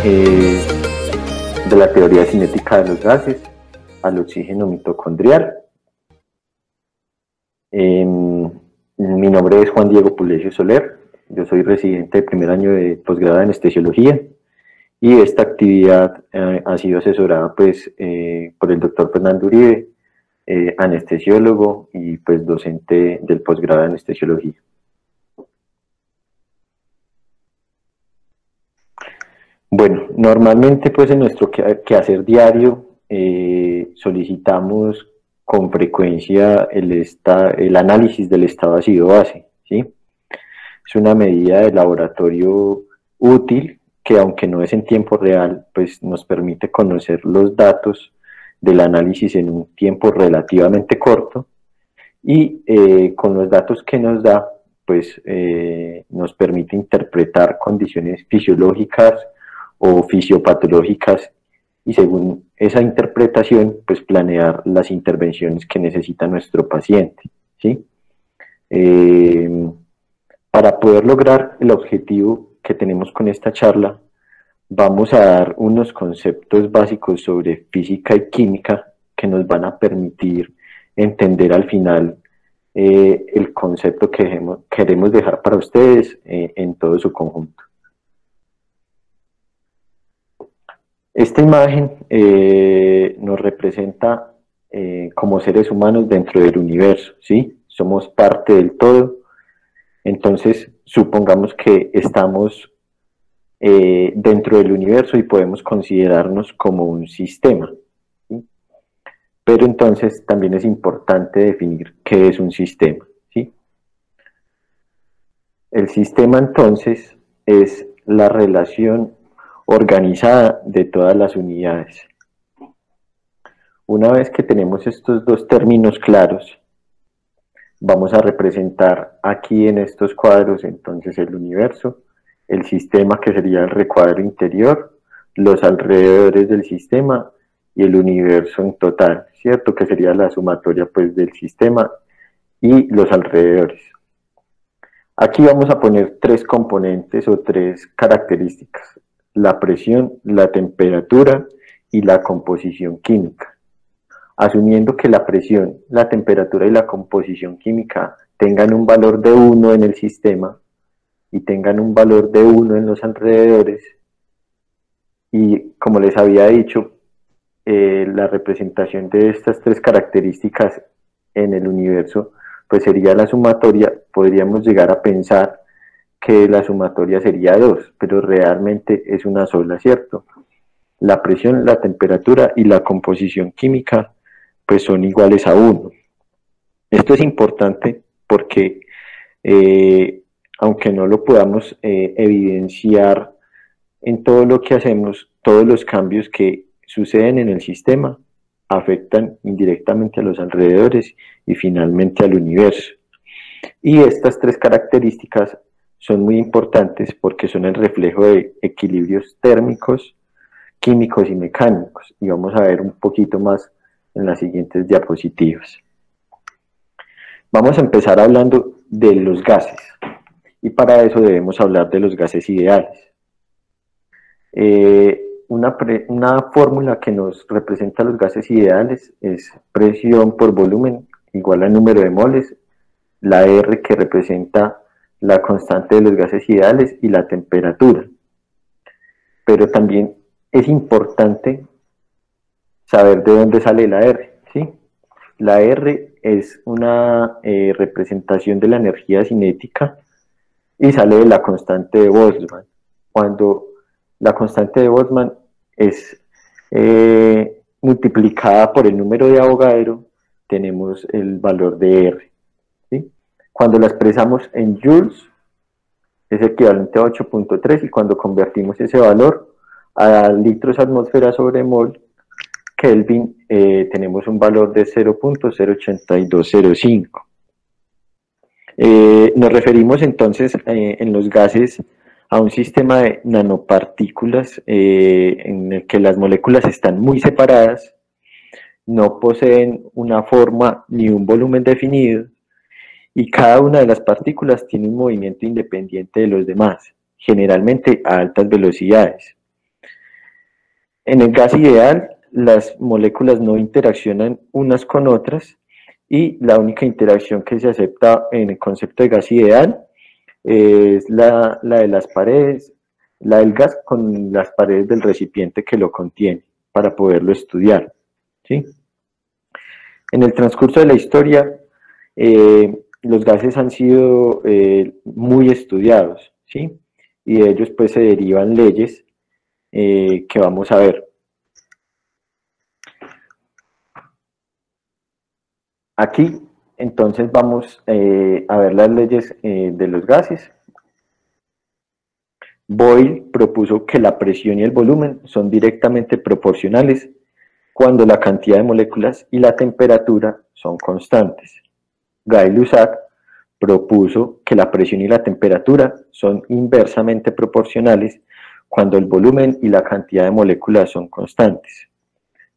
de la teoría cinética de los gases al oxígeno mitocondrial. Mi nombre es Juan Diego Pulecio Soler, yo soy residente de primer año de posgrado de anestesiología y esta actividad ha sido asesorada pues, por el doctor Fernando Uribe, anestesiólogo y pues docente del posgrado de anestesiología. Bueno, normalmente pues en nuestro quehacer diario solicitamos con frecuencia el análisis del estado ácido-base, ¿sí? Es una medida de laboratorio útil que, aunque no es en tiempo real, pues nos permite conocer los datos del análisis en un tiempo relativamente corto y con los datos que nos da, pues nos permite interpretar condiciones fisiológicas o fisiopatológicas y según esa interpretación, pues planear las intervenciones que necesita nuestro paciente, ¿sí? Para poder lograr el objetivo que tenemos con esta charla, vamos a dar unos conceptos básicos sobre física y química que nos van a permitir entender al final el concepto que queremos dejar para ustedes en todo su conjunto. Esta imagen nos representa como seres humanos dentro del universo, ¿sí? Somos parte del todo, entonces supongamos que estamos dentro del universo y podemos considerarnos como un sistema, ¿sí? Pero entonces también es importante definir qué es un sistema, ¿sí? El sistema entonces es la relación organizada de todas las unidades. Una vez que tenemos estos dos términos claros, vamos a representar aquí en estos cuadros entonces el universo, el sistema que sería el recuadro interior, los alrededores del sistema y el universo en total, ¿cierto? Que sería la sumatoria pues del sistema y los alrededores. Aquí vamos a poner tres componentes o tres características: la presión, la temperatura y la composición química. Asumiendo que la presión, la temperatura y la composición química tengan un valor de 1 en el sistema y tengan un valor de 1 en los alrededores, y como les había dicho, la representación de estas tres características en el universo pues sería la sumatoria. Podríamos llegar a pensar que la sumatoria sería 2, pero realmente es una sola, ¿cierto? La presión, la temperatura y la composición química pues son iguales a 1. Esto es importante porque aunque no lo podamos evidenciar en todo lo que hacemos, todos los cambios que suceden en el sistema afectan indirectamente a los alrededores y finalmente al universo. Y estas tres características son muy importantes porque son el reflejo de equilibrios térmicos, químicos y mecánicos, y vamos a ver un poquito más en las siguientes diapositivas. Vamos a empezar hablando de los gases, y para eso debemos hablar de los gases ideales. Una fórmula que nos representa los gases ideales es presión por volumen igual al número de moles, la R que representa la constante de los gases ideales y la temperatura. Pero también es importante saber de dónde sale la R, ¿sí? La R es una representación de la energía cinética y sale de la constante de Boltzmann. Cuando la constante de Boltzmann es multiplicada por el número de Avogadro, tenemos el valor de R, ¿sí? Cuando la expresamos en joules, es equivalente a 8.3, y cuando convertimos ese valor a litros atmósfera sobre mol Kelvin, tenemos un valor de 0.08205. Nos referimos entonces en los gases a un sistema de nanopartículas en el que las moléculas están muy separadas, no poseen una forma ni un volumen definido, y cada una de las partículas tiene un movimiento independiente de los demás, generalmente a altas velocidades. En el gas ideal, las moléculas no interaccionan unas con otras y la única interacción que se acepta en el concepto de gas ideal es la de las paredes, la del gas con las paredes del recipiente que lo contiene para poderlo estudiar, ¿sí? En el transcurso de la historia, los gases han sido muy estudiados, ¿sí? Y de ellos pues se derivan leyes que vamos a ver. Aquí, entonces, vamos a ver las leyes de los gases. Boyle propuso que la presión y el volumen son directamente proporcionales cuando la cantidad de moléculas y la temperatura son constantes. Gay-Lussac propuso que la presión y la temperatura son inversamente proporcionales cuando el volumen y la cantidad de moléculas son constantes.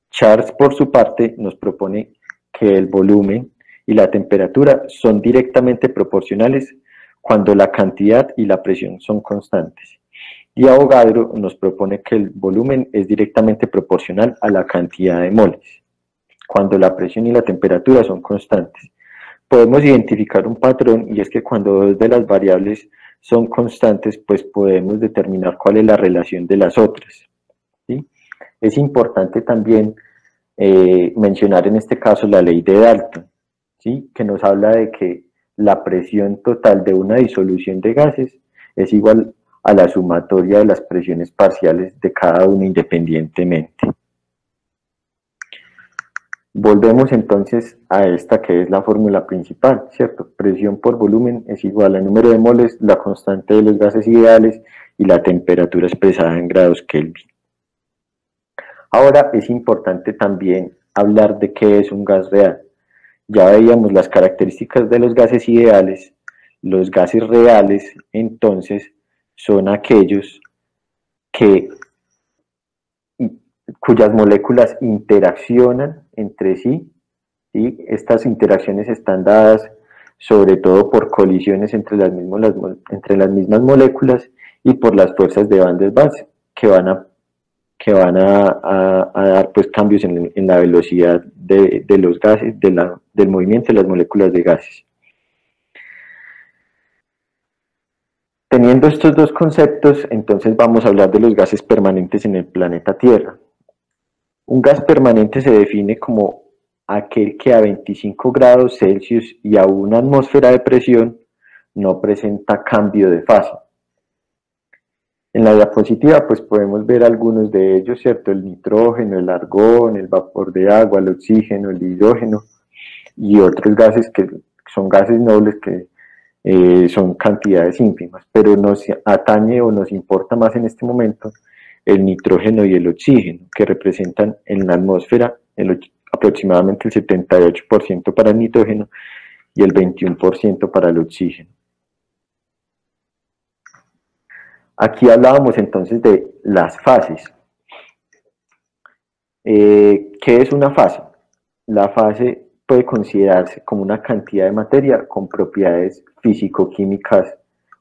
Charles, por su parte, nos propone que el volumen y la temperatura son directamente proporcionales cuando la cantidad y la presión son constantes. Y Avogadro nos propone que el volumen es directamente proporcional a la cantidad de moles, cuando la presión y la temperatura son constantes. Podemos identificar un patrón, y es que cuando dos de las variables son constantes, pues podemos determinar cuál es la relación de las otras, ¿sí? Es importante también mencionar en este caso la ley de Dalton, ¿sí? Que nos habla de que la presión total de una disolución de gases es igual a la sumatoria de las presiones parciales de cada uno independientemente. Volvemos entonces a esta que es la fórmula principal, ¿cierto? Presión por volumen es igual al número de moles, la constante de los gases ideales y la temperatura expresada en grados Kelvin. Ahora es importante también hablar de qué es un gas real. Ya veíamos las características de los gases ideales. Los gases reales, entonces, son aquellos cuyas moléculas interaccionan entre sí, ¿sí? Estas interacciones están dadas sobre todo por colisiones entre las mismas moléculas y por las fuerzas de Van der Waals que van a dar pues cambios en la velocidad de los gases, del movimiento de las moléculas de gases. Teniendo estos dos conceptos, entonces vamos a hablar de los gases permanentes en el planeta Tierra. Un gas permanente se define como aquel que a 25 grados Celsius y a una atmósfera de presión no presenta cambio de fase. En la diapositiva pues podemos ver algunos de ellos, ¿cierto? El nitrógeno, el argón, el vapor de agua, el oxígeno, el hidrógeno y otros gases que son gases nobles que son cantidades ínfimas, pero nos atañe o nos importa más en este momento el nitrógeno y el oxígeno, que representan en la atmósfera aproximadamente el 78% para el nitrógeno y el 21% para el oxígeno. Aquí hablábamos entonces de las fases. ¿Qué es una fase? La fase puede considerarse como una cantidad de materia con propiedades físico-químicas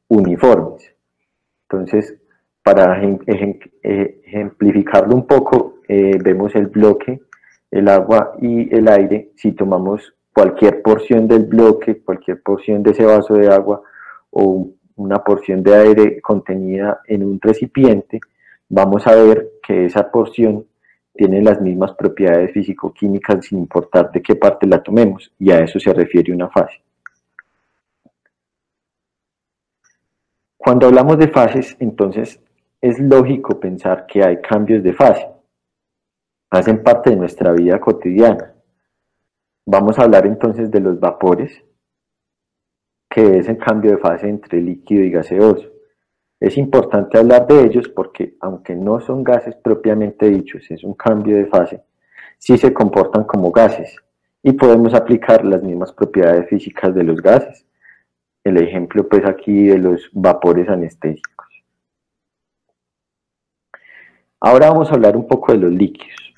uniformes. Entonces, para ejemplificarlo un poco, vemos el bloque, el agua y el aire. Si tomamos cualquier porción del bloque, cualquier porción de ese vaso de agua o una porción de aire contenida en un recipiente, vamos a ver que esa porción tiene las mismas propiedades físico-químicas sin importar de qué parte la tomemos, y a eso se refiere una fase. Cuando hablamos de fases, entonces es lógico pensar que hay cambios de fase. Hacen parte de nuestra vida cotidiana. Vamos a hablar entonces de los vapores, que es el cambio de fase entre líquido y gaseoso. Es importante hablar de ellos porque, aunque no son gases propiamente dichos, es un cambio de fase, sí se comportan como gases y podemos aplicar las mismas propiedades físicas de los gases. El ejemplo pues aquí de los vapores anestésicos. Ahora vamos a hablar un poco de los líquidos.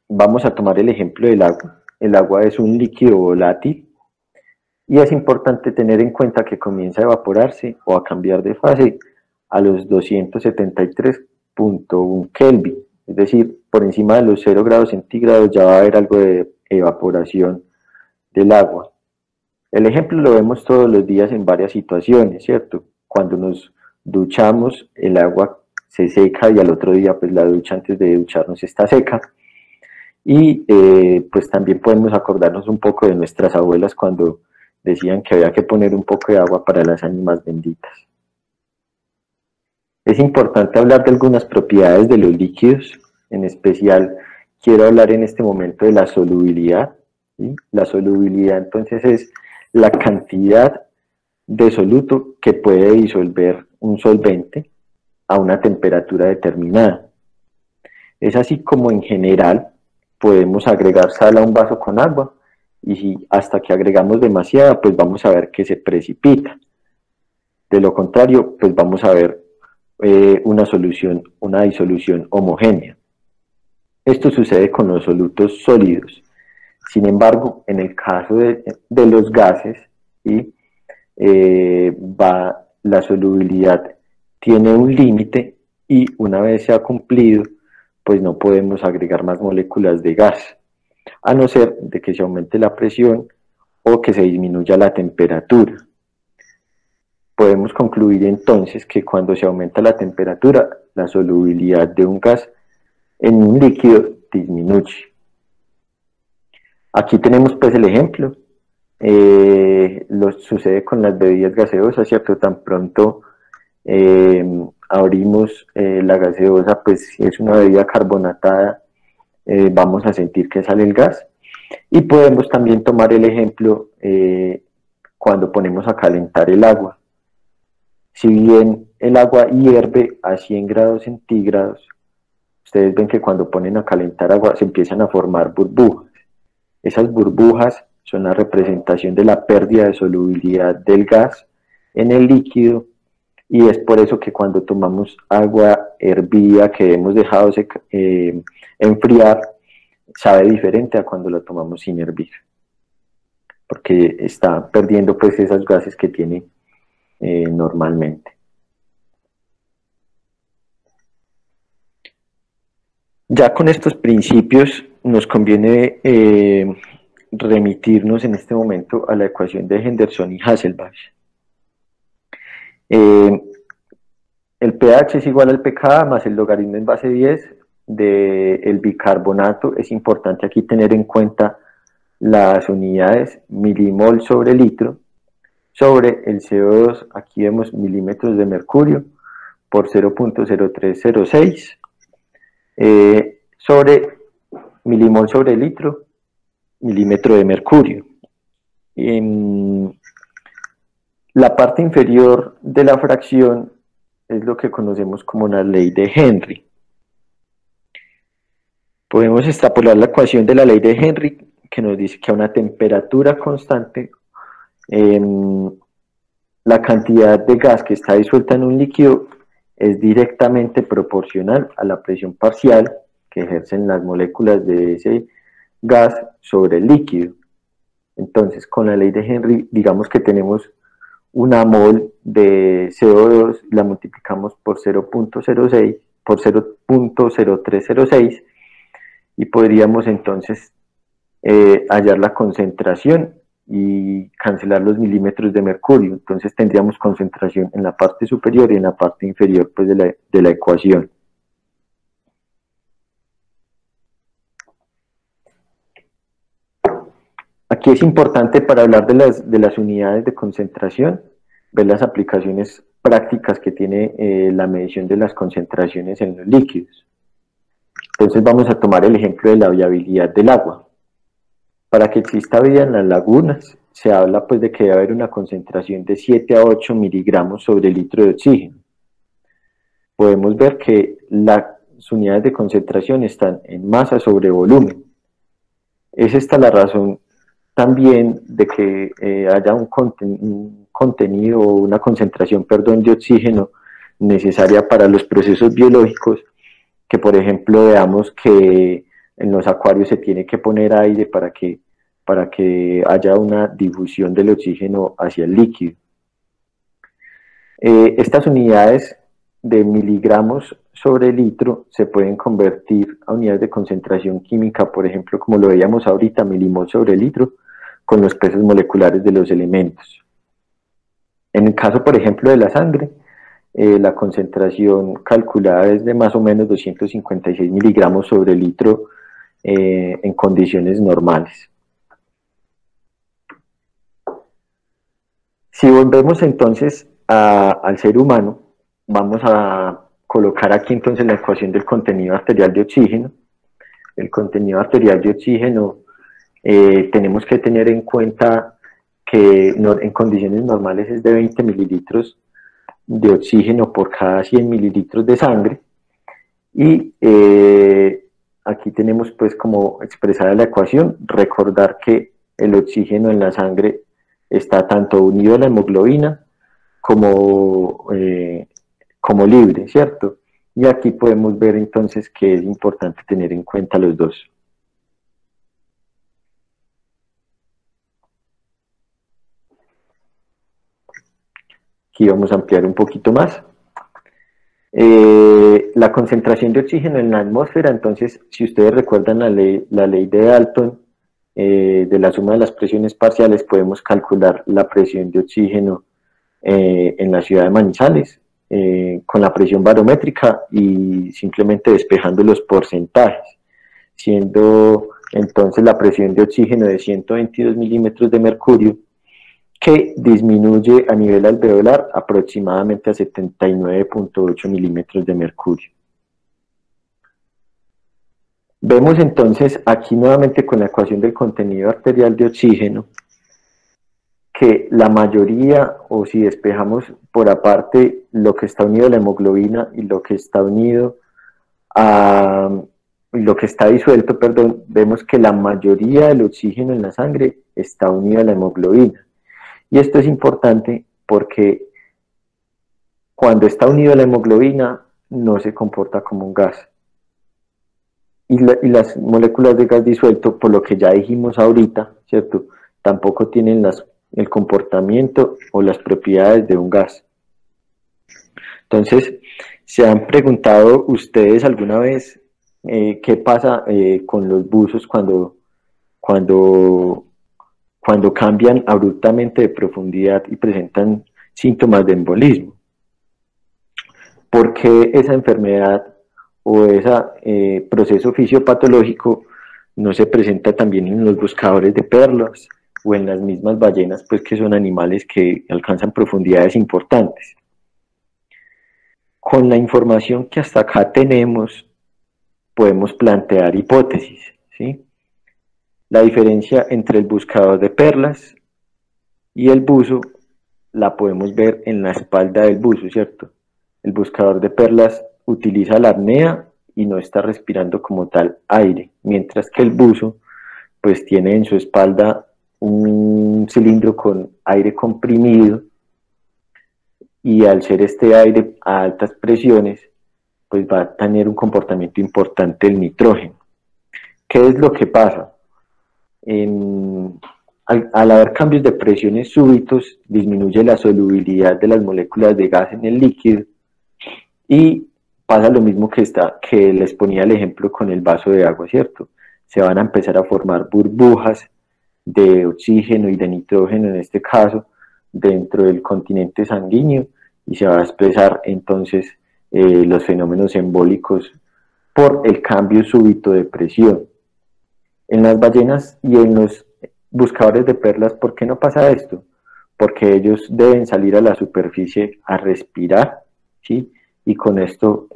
Vamos a tomar el ejemplo del agua. El agua es un líquido volátil y es importante tener en cuenta que comienza a evaporarse o a cambiar de fase a los 273 6.1 Kelvin, es decir, por encima de los 0 grados centígrados ya va a haber algo de evaporación del agua. El ejemplo lo vemos todos los días en varias situaciones, ¿cierto? Cuando nos duchamos, el agua se seca y al otro día pues la ducha antes de ducharnos está seca. Y pues también podemos acordarnos un poco de nuestras abuelas cuando decían que había que poner un poco de agua para las ánimas benditas. Es importante hablar de algunas propiedades de los líquidos, en especial quiero hablar en este momento de la solubilidad. ¿Sí? La solubilidad entonces es la cantidad de soluto que puede disolver un solvente a una temperatura determinada. Es así como en general podemos agregar sal a un vaso con agua y si hasta que agregamos demasiada, pues vamos a ver que se precipita. De lo contrario, pues vamos a ver una disolución homogénea. Esto sucede con los solutos sólidos. Sin embargo, en el caso de los gases, ¿sí? La solubilidad tiene un límite y una vez se ha cumplido, pues no podemos agregar más moléculas de gas, a no ser de que se aumente la presión o que se disminuya la temperatura. Podemos concluir entonces que cuando se aumenta la temperatura, la solubilidad de un gas en un líquido disminuye. Aquí tenemos pues el ejemplo. Lo sucede con las bebidas gaseosas, ¿cierto? Tan pronto abrimos la gaseosa, pues si es una bebida carbonatada, vamos a sentir que sale el gas. Y podemos también tomar el ejemplo cuando ponemos a calentar el agua. Si bien el agua hierve a 100 grados centígrados, ustedes ven que cuando ponen a calentar agua se empiezan a formar burbujas. Esas burbujas son la representación de la pérdida de solubilidad del gas en el líquido y es por eso que cuando tomamos agua hervida que hemos dejado enfriar, sabe diferente a cuando la tomamos sin hervir, porque está perdiendo pues esos gases que tiene normalmente. Ya con estos principios nos conviene remitirnos en este momento a la ecuación de Henderson y Hasselbalch. El pH es igual al pKa más el logaritmo en base 10 del bicarbonato. Es importante aquí tener en cuenta las unidades milimol sobre litro sobre el CO2, aquí vemos milímetros de mercurio por 0.0306 sobre milimol sobre litro, milímetro de mercurio. En la parte inferior de la fracción es lo que conocemos como la ley de Henry. Podemos extrapolar la ecuación de la ley de Henry que nos dice que a una temperatura constante la cantidad de gas que está disuelta en un líquido es directamente proporcional a la presión parcial que ejercen las moléculas de ese gas sobre el líquido. Entonces, con la ley de Henry, digamos que tenemos una mol de CO2, la multiplicamos por 0.06, por 0.0306, y podríamos entonces hallar la concentración y cancelar los milímetros de mercurio. Entonces tendríamos concentración en la parte superior y en la parte inferior pues, de la ecuación. Aquí es importante para hablar de las unidades de concentración, ver las aplicaciones prácticas que tiene la medición de las concentraciones en los líquidos. Entonces vamos a tomar el ejemplo de la viabilidad del agua. Para que exista vida en las lagunas, se habla pues de que debe haber una concentración de 7 a 8 miligramos sobre litro de oxígeno. Podemos ver que las unidades de concentración están en masa sobre volumen. Es esta la razón también de que haya un contenido o una concentración, perdón, de oxígeno necesaria para los procesos biológicos, que por ejemplo veamos que en los acuarios se tiene que poner aire para que haya una difusión del oxígeno hacia el líquido. Estas unidades de miligramos sobre litro se pueden convertir a unidades de concentración química, por ejemplo, como lo veíamos ahorita, milimol sobre litro, con los pesos moleculares de los elementos. En el caso, por ejemplo, de la sangre, la concentración calculada es de más o menos 256 miligramos sobre litro en condiciones normales. Si volvemos entonces al ser humano, vamos a colocar aquí entonces la ecuación del contenido arterial de oxígeno. El contenido arterial de oxígeno tenemos que tener en cuenta que en condiciones normales es de 20 mililitros de oxígeno por cada 100 mililitros de sangre. Y aquí tenemos pues como expresada la ecuación, recordar que el oxígeno en la sangre está tanto unido a la hemoglobina como libre, ¿cierto? Y aquí podemos ver entonces que es importante tener en cuenta los dos. Aquí vamos a ampliar un poquito más. La concentración de oxígeno en la atmósfera, entonces, si ustedes recuerdan la ley de Dalton, de la suma de las presiones parciales, podemos calcular la presión de oxígeno en la ciudad de Manizales, con la presión barométrica y simplemente despejando los porcentajes, siendo entonces la presión de oxígeno de 122 milímetros de mercurio, que disminuye a nivel alveolar aproximadamente a 79.8 milímetros de mercurio. Vemos entonces aquí nuevamente con la ecuación del contenido arterial de oxígeno que la mayoría, o si despejamos por aparte lo que está unido a la hemoglobina y lo que está unido a lo que está disuelto, perdón, vemos que la mayoría del oxígeno en la sangre está unido a la hemoglobina. Y esto es importante porque cuando está unido a la hemoglobina no se comporta como un gas. Y las moléculas de gas disuelto, por lo que ya dijimos ahorita, ¿cierto? Tampoco tienen el comportamiento o las propiedades de un gas. Entonces, ¿se han preguntado ustedes alguna vez qué pasa con los buzos cuando cambian abruptamente de profundidad y presentan síntomas de embolismo? ¿Por qué esa enfermedad o ese proceso fisiopatológico no se presenta también en los buscadores de perlas o en las mismas ballenas, pues que son animales que alcanzan profundidades importantes? Con la información que hasta acá tenemos, podemos plantear hipótesis, ¿sí? La diferencia entre el buscador de perlas y el buzo la podemos ver en la espalda del buzo, ¿cierto? El buscador de perlas utiliza la apnea y no está respirando como tal aire, mientras que el buzo pues tiene en su espalda un cilindro con aire comprimido, y al ser este aire a altas presiones pues va a tener un comportamiento importante el nitrógeno. ¿Qué es lo que pasa? Al haber cambios de presiones súbitos, disminuye la solubilidad de las moléculas de gas en el líquido y pasa lo mismo que les ponía el ejemplo con el vaso de agua, ¿cierto? Se van a empezar a formar burbujas de oxígeno y de nitrógeno, en este caso, dentro del continente sanguíneo, y se va a expresar entonces los fenómenos embólicos por el cambio súbito de presión. En las ballenas y en los buscadores de perlas, ¿por qué no pasa esto? Porque ellos deben salir a la superficie a respirar, ¿sí? Y con esto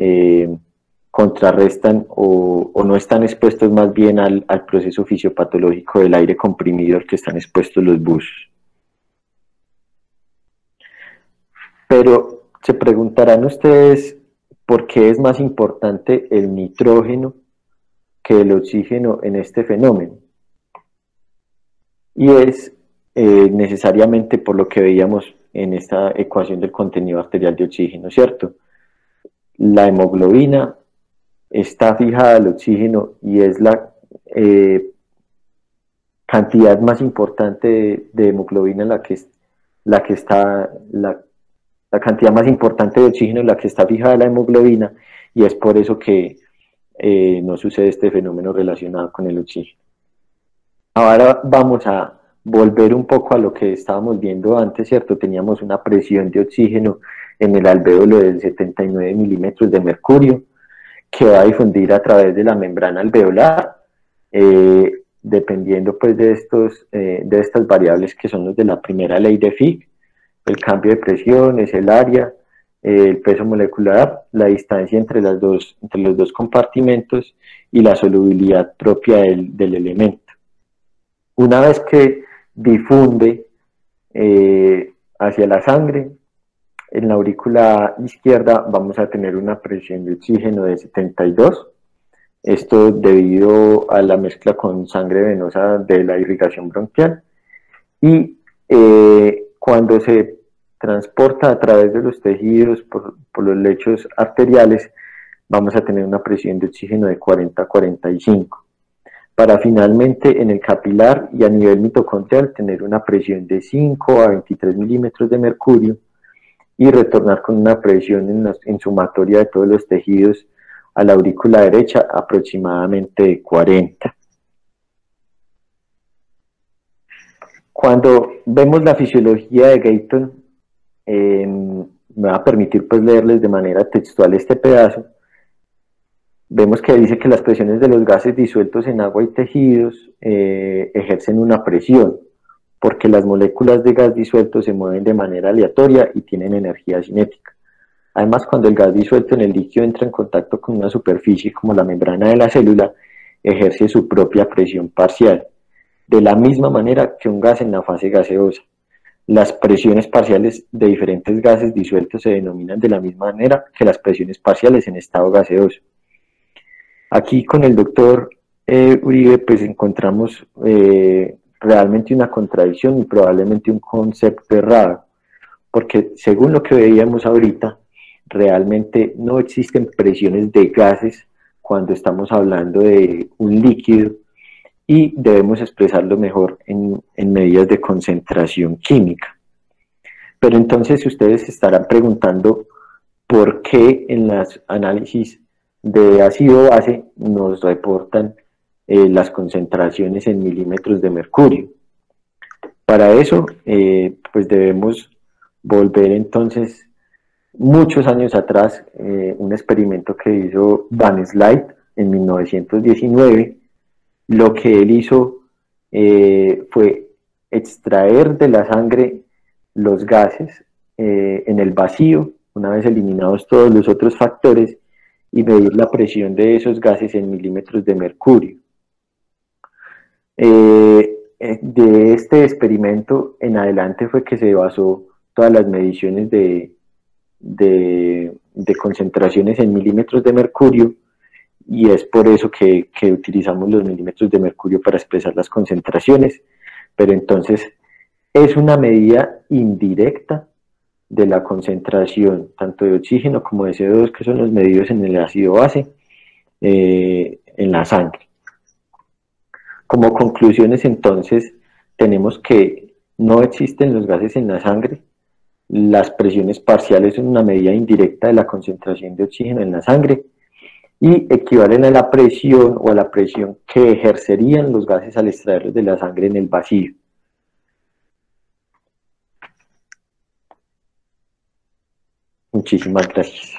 contrarrestan o no están expuestos más bien al proceso fisiopatológico del aire comprimido al que están expuestos los buzos. Pero se preguntarán ustedes por qué es más importante el nitrógeno que el oxígeno en este fenómeno. Y es necesariamente por lo que veíamos en esta ecuación del contenido arterial de oxígeno, ¿cierto? La hemoglobina está fijada al oxígeno y es la cantidad más importante de hemoglobina la que la cantidad más importante de oxígeno es la que está fijada en la hemoglobina, y es por eso que no sucede este fenómeno relacionado con el oxígeno. Ahora vamos a volver un poco a lo que estábamos viendo antes, ¿cierto? Teníamos una presión de oxígeno en el alvéolo de 79 milímetros de mercurio, que va a difundir a través de la membrana alveolar, dependiendo pues de estas variables que son los de la primera ley de Fick. El cambio de presión es el área, el peso molecular, la distancia entre los dos compartimentos y la solubilidad propia del elemento. Una vez que difunde hacia la sangre, en la aurícula izquierda vamos a tener una presión de oxígeno de 72, esto debido a la mezcla con sangre venosa de la irrigación bronquial, y cuando se transporta a través de los tejidos por los lechos arteriales, vamos a tener una presión de oxígeno de 40 a 45, para finalmente en el capilar y a nivel mitocondrial tener una presión de 5 a 23 milímetros de mercurio, y retornar con una presión en sumatoria de todos los tejidos a la aurícula derecha aproximadamente de 40. Cuando vemos la fisiología de Guyton, me va a permitir pues leerles de manera textual este pedazo. Vemos que dice que las presiones de los gases disueltos en agua y tejidos ejercen una presión, porque las moléculas de gas disuelto se mueven de manera aleatoria y tienen energía cinética. Además, cuando el gas disuelto en el líquido entra en contacto con una superficie como la membrana de la célula, ejerce su propia presión parcial, de la misma manera que un gas en la fase gaseosa. Las presiones parciales de diferentes gases disueltos se denominan de la misma manera que las presiones parciales en estado gaseoso. Aquí con el doctor Uribe pues encontramos realmente una contradicción y probablemente un concepto errado, porque según lo que veíamos ahorita, realmente no existen presiones de gases cuando estamos hablando de un líquido, y debemos expresarlo mejor en medidas de concentración química. Pero entonces ustedes se estarán preguntando por qué en los análisis de ácido-base nos reportan las concentraciones en milímetros de mercurio. Para eso, pues debemos volver entonces muchos años atrás, un experimento que hizo Van Slyght en 1919. Lo que él hizo fue extraer de la sangre los gases en el vacío, una vez eliminados todos los otros factores, y medir la presión de esos gases en milímetros de mercurio. De este experimento en adelante fue que se basó todas las mediciones de concentraciones en milímetros de mercurio, y es por eso que utilizamos los milímetros de mercurio para expresar las concentraciones. Pero entonces es una medida indirecta de la concentración tanto de oxígeno como de CO2, que son los medidos en el ácido base en la sangre. Como conclusiones entonces tenemos que no existen los gases en la sangre, las presiones parciales son una medida indirecta de la concentración de oxígeno en la sangre y equivalen a la presión o a la presión que ejercerían los gases al extraerlos de la sangre en el vacío. Muchísimas gracias.